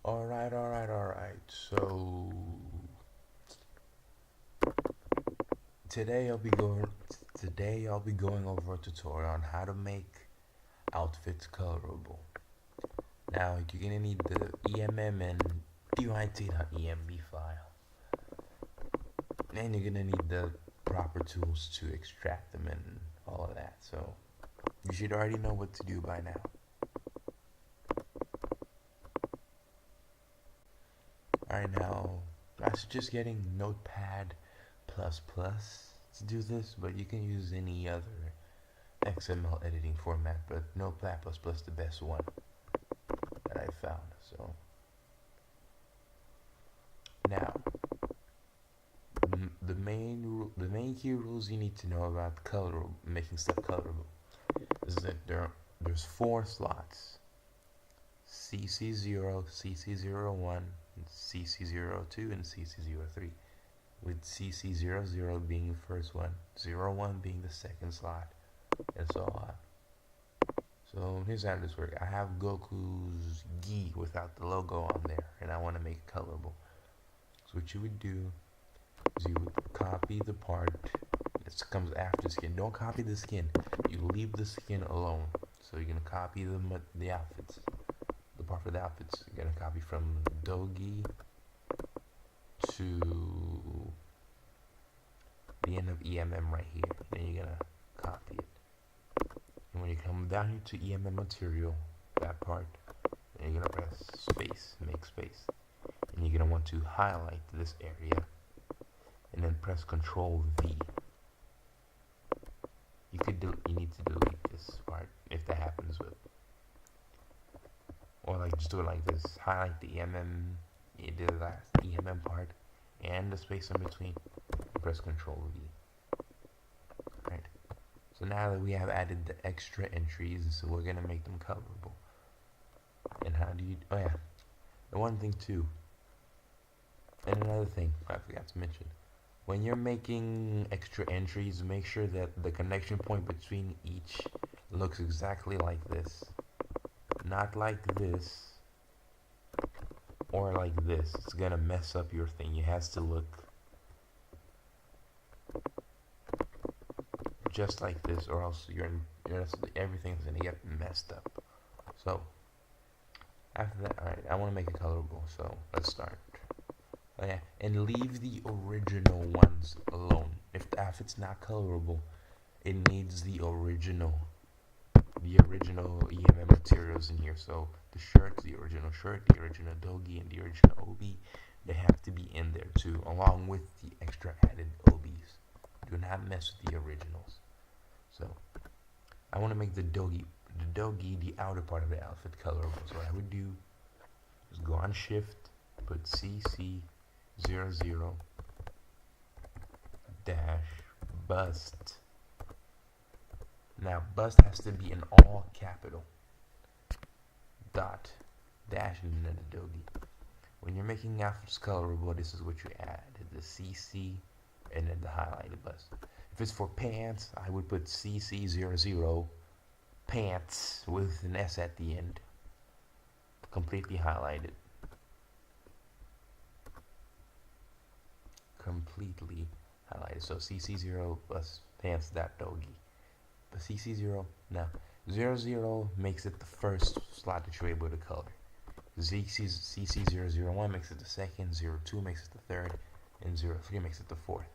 Alright. So today I'll be going over a tutorial on how to make outfits colorable. Now you're gonna need the EMM and DYT.emb file. And you're gonna need the proper tools to extract them and all of that. So you should already know what to do by now. Alright, now I suggest getting Notepad++ to do this, but you can use any other XML editing format, but Notepad++ the best one that I found. So now the main key rules you need to know about making stuff colorable is that there's 4 slots: CC0, CC01, CC02, and CC03, with CC00 being the first one, 01 being the second slot, and so on. So here's how this works. I have Goku's gi without the logo on there, and I want to make it colorable. So what you would do is you would copy the part that comes after the skin. Don't copy the skin. You leave the skin alone. So you're gonna copy the outfits. The part for the outfits. You're gonna copy from Dogi to the end of EMM right here. Then you're gonna copy it. And when you come down here to EMM material, that part, then you're gonna press space, make space. And you're gonna want to highlight this area and then press Control V. You need to delete this part if that happens with, or like just do it like this. Highlight the the last EMM part and the space in between. Press Control V. Right. So now that we have added the extra entries, so we're gonna make them colorable. And how do you? Oh yeah, and one thing too, and another thing I forgot to mention. When you're making extra entries, make sure that the connection point between each looks exactly like this. Not like this, or like this. It's gonna mess up your thing. It has to look just like this, or else everything's gonna get messed up. So after that, alright, I want to make it colorable, so let's start. Oh yeah, and leave the original ones alone. If it's not colorable, it needs the original EMM materials in here. So the shirt, the original dogi, and the original obi, they have to be in there too, along with the extra added obis. Do not mess with the originals. So I want to make the dogi, the outer part of the outfit, colorable. So what I would do is go on Shift, put CC00 dash bust. Now bust has to be in all capital. Dot dash and then the dogi. When you're making outfits colorable, this is what you add: the CC and then the highlighted bust. If it's for pants, I would put CC00 pants with an S at the end, completely highlighted. So CC0 plus pants dot dogi. But CC0 now 00 makes it the first slot that you're able to color. CC001 makes it the second, 02 makes it the third, and 03 makes it the fourth.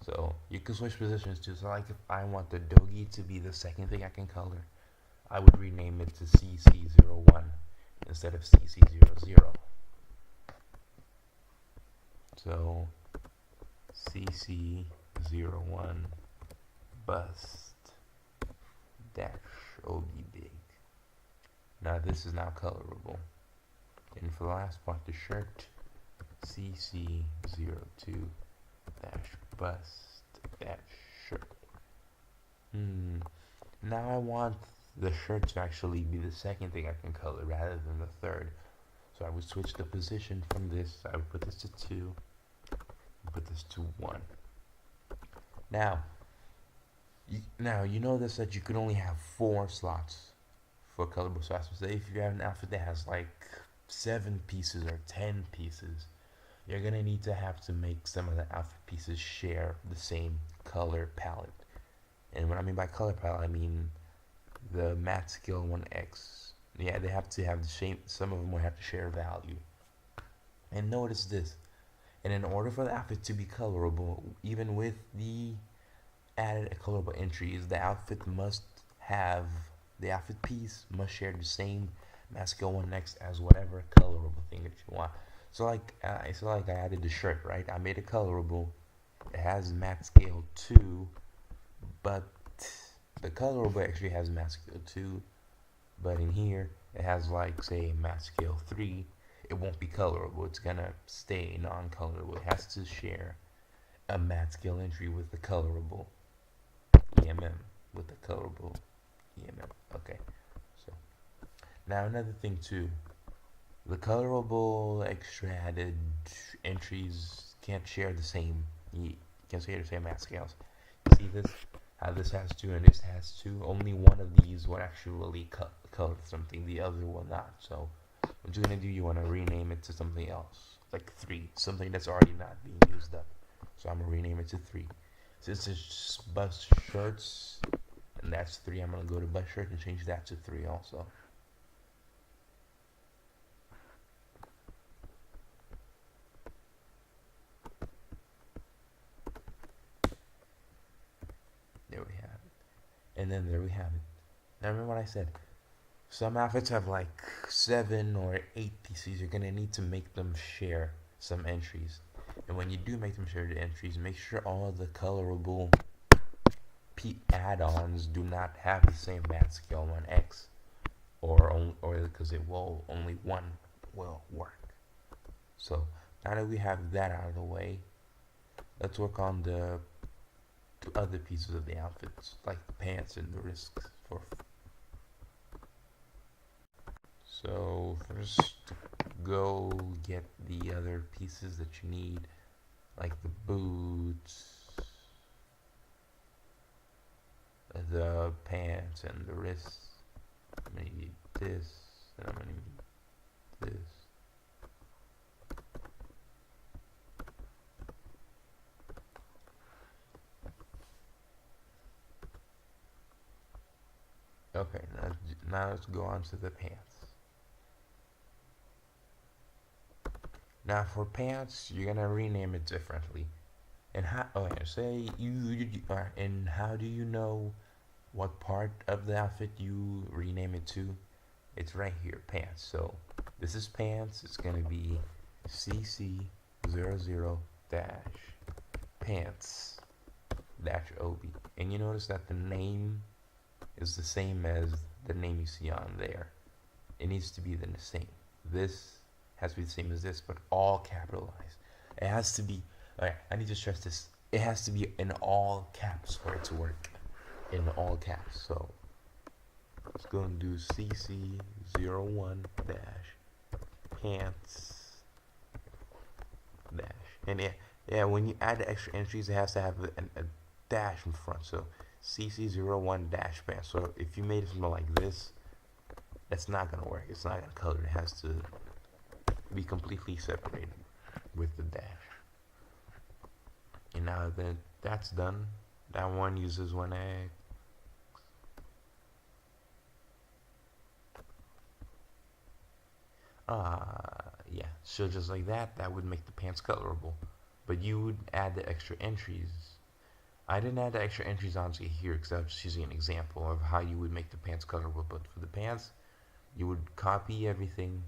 So you can switch positions too. So like if I want the dogi to be the second thing I can color, I would rename it to CC01 instead of CC00. So CC01 bust dash OB big. Now this is now colorable. And for the last part, the shirt, CC02 dash bust dash shirt. Now I want the shirt to actually be the second thing I can color rather than the third. So I would switch the position from this. I would put this to 2. Put this to 1. Now you know this, that you can only have 4 slots for colorable. So I would say if you have an outfit that has like 7 pieces or 10 pieces, you're gonna need to make some of the outfit pieces share the same color palette. And what I mean by color palette, I mean the matte scale 1x. Yeah, they have to have the same. Some of them will have to share value. And notice this. And in order for the outfit to be colorable, even with the added colorable entries, the outfit piece must share the same matte scale 1x as whatever colorable thing that you want. So like I added the shirt, right? I made it colorable. It has matte scale 2, but the colorable actually has matte scale 2, but in here it has like say matte scale 3. It won't be colorable. It's gonna stay non-colorable. It has to share a matte scale entry with the colorable EMM with the colorable EMM. Okay, so now another thing too, the colorable extra added entries can't share the same. You can't share the same matte scales. You see this? How this has two and this has two. Only one of these will actually color something. The other will not. So what you're gonna do? You want to rename it to something else, like 3, something that's already not being used up. So I'm gonna rename it to 3. Since it's bust shirts, and that's 3, I'm gonna go to bust shirt and change that to 3 also. There we have it. And then there we have it. Now remember what I said. Some outfits have like 7 or 8 pieces. You're gonna need to make them share some entries. And when you do make them share the entries, make sure all of the colorable add-ons do not have the same matte scale 1x, or because only one will work. So now that we have that out of the way, let's work on the 2 other pieces of the outfits, like the pants and the wrists. So first, go get the other pieces that you need, like the boots, the pants, and the wrists. I'm gonna need this, and I'm gonna need this. Okay, now let's go on to the pants. Now for pants, you're gonna rename it differently. And how? Okay, say and how do you know what part of the outfit you rename it to? It's right here, pants. So this is pants. It's gonna be CC00 pants OB. And you notice that the name is the same as the name you see on there. It needs to be the same. This has to be the same as this, but all capitalized. It has to be. Alright, I need to stress this. It has to be in all caps for it to work. In all caps. So let's go and do CC01 pants and yeah, when you add the extra entries, it has to have a dash in front. So CC01 pants. So if you made it something like this, that's not gonna work. It's not gonna color. It has to be completely separated with the dash. And now that that's done, that one uses 1x. Yeah, so just like that would make the pants colorable. But you would add the extra entries. I didn't add the extra entries onto here because I was just using an example of how you would make the pants colorable. But for the pants, you would copy everything,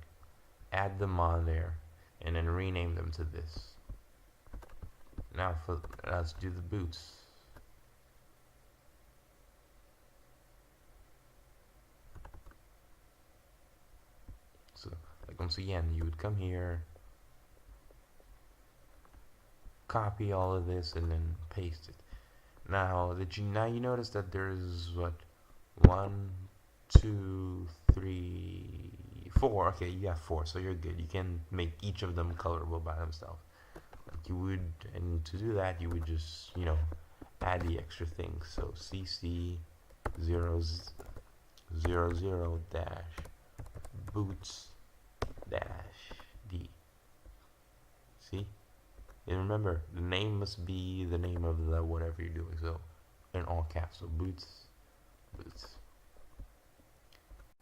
add them on there, and then rename them to this. Now let's do the boots. So like once again, you would come here, copy all of this, and then paste it. Now you notice that there's what 1, 2, 3, 4. Okay, you have 4, so you're good. You can make each of them colorable by themselves. Like you would, and to do that, you would just add the extra things. So CC00 boots dash D. See? And remember, the name must be the name of the whatever you're doing. So, in all caps. So boots, boots.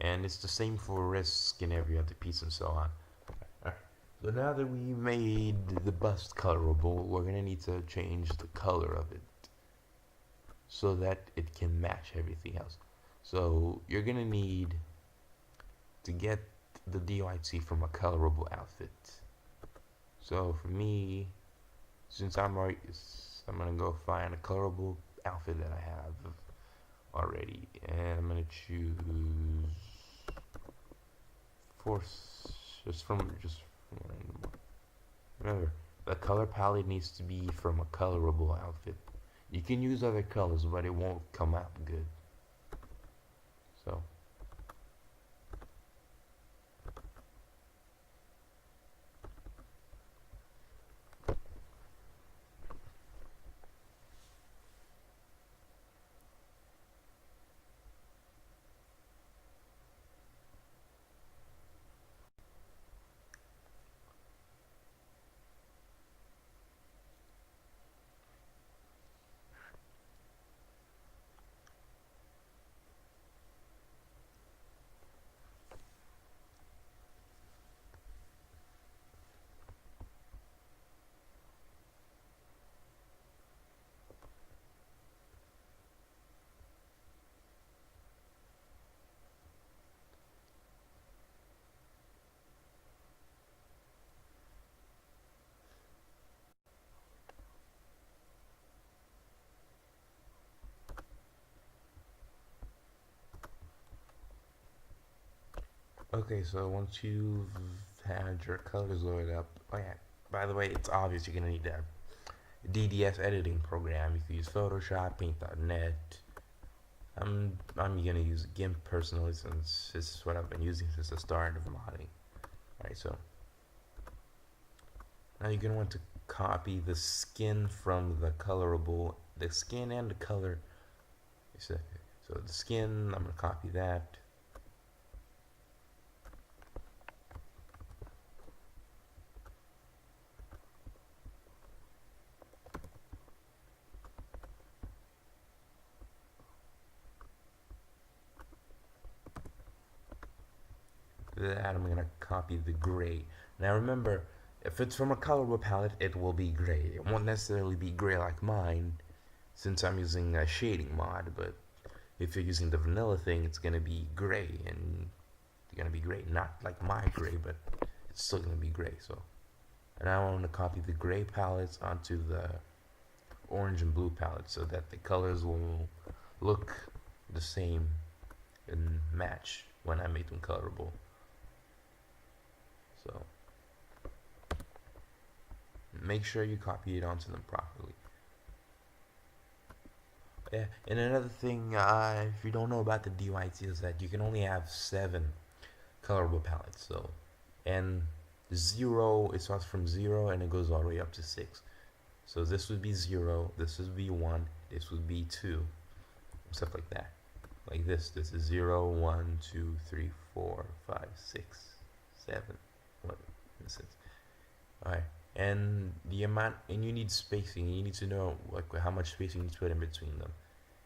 And it's the same for wrist, skin, every other piece, and so on. Alright. So now that we made the bust colorable, we're gonna need to change the color of it so that it can match everything else. So you're gonna need to get the DYT from a colorable outfit. So for me, since I'm gonna go find a colorable outfit that I have already, and I'm gonna choose force just from random. Remember, the color palette needs to be from a colorable outfit. You can use other colors, but it won't come out good. So okay, so once you've had your colors loaded up, oh yeah, by the way, it's obvious you're gonna need that DDS editing program. You can use Photoshop, Paint.net. I'm gonna use GIMP personally since this is what I've been using since the start of modding. Alright, so now you're gonna want to copy the skin from the colorable, the skin and the color. So the skin, I'm gonna copy that. That I'm gonna copy the gray. Now remember, if it's from a colorable palette, it will be gray. It won't necessarily be gray like mine, since I'm using a shading mod. But if you're using the vanilla thing, it's gonna be gray, and it's gonna be gray. Not like my gray, but it's still gonna be gray. So, and now I want to copy the gray palettes onto the orange and blue palette, so that the colors will look the same and match when I make them colorable. So make sure you copy it onto them properly. Yeah, and another thing, if you don't know about the DYT, is that you can only have 7 colorable palettes. So, and 0, it starts from 0 and it goes all the way up to 6. So this would be 0, this would be 1, this would be 2, stuff like that. Like this is 0, 1, 2, 3, 4, 5, 6, 7. What? Alright, and the amount, and you need spacing. You need to know like how much spacing you need to put in between them.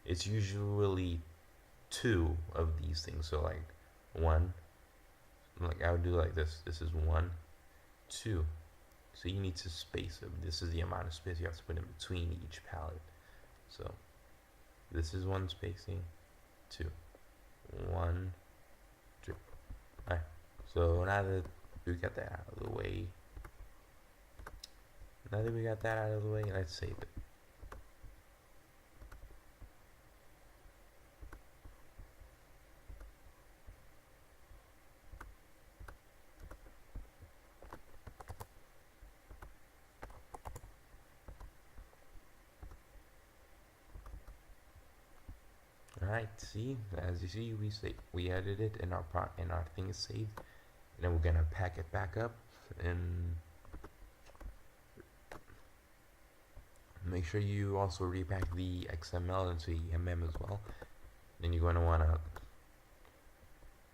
It's usually 2 of these things. So like 1, like I would do like this. This is 1, 2. So you need to space them. This is the amount of space you have to put in between each palette. So this is 1 spacing, 2, 1, 2. Alright, so now that we got that out of the way, let's save it. Alright, see, as you see, we added it, and our thing is saved. And then we're gonna pack it back up and make sure you also repack the XML into EMM as well. Then you're going to want to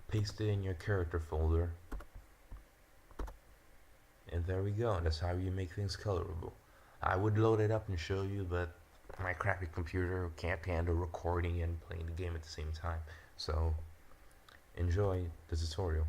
paste it in your character folder. And there we go. That's how you make things colorable. I would load it up and show you, but my crappy computer can't handle recording and playing the game at the same time. So enjoy the tutorial.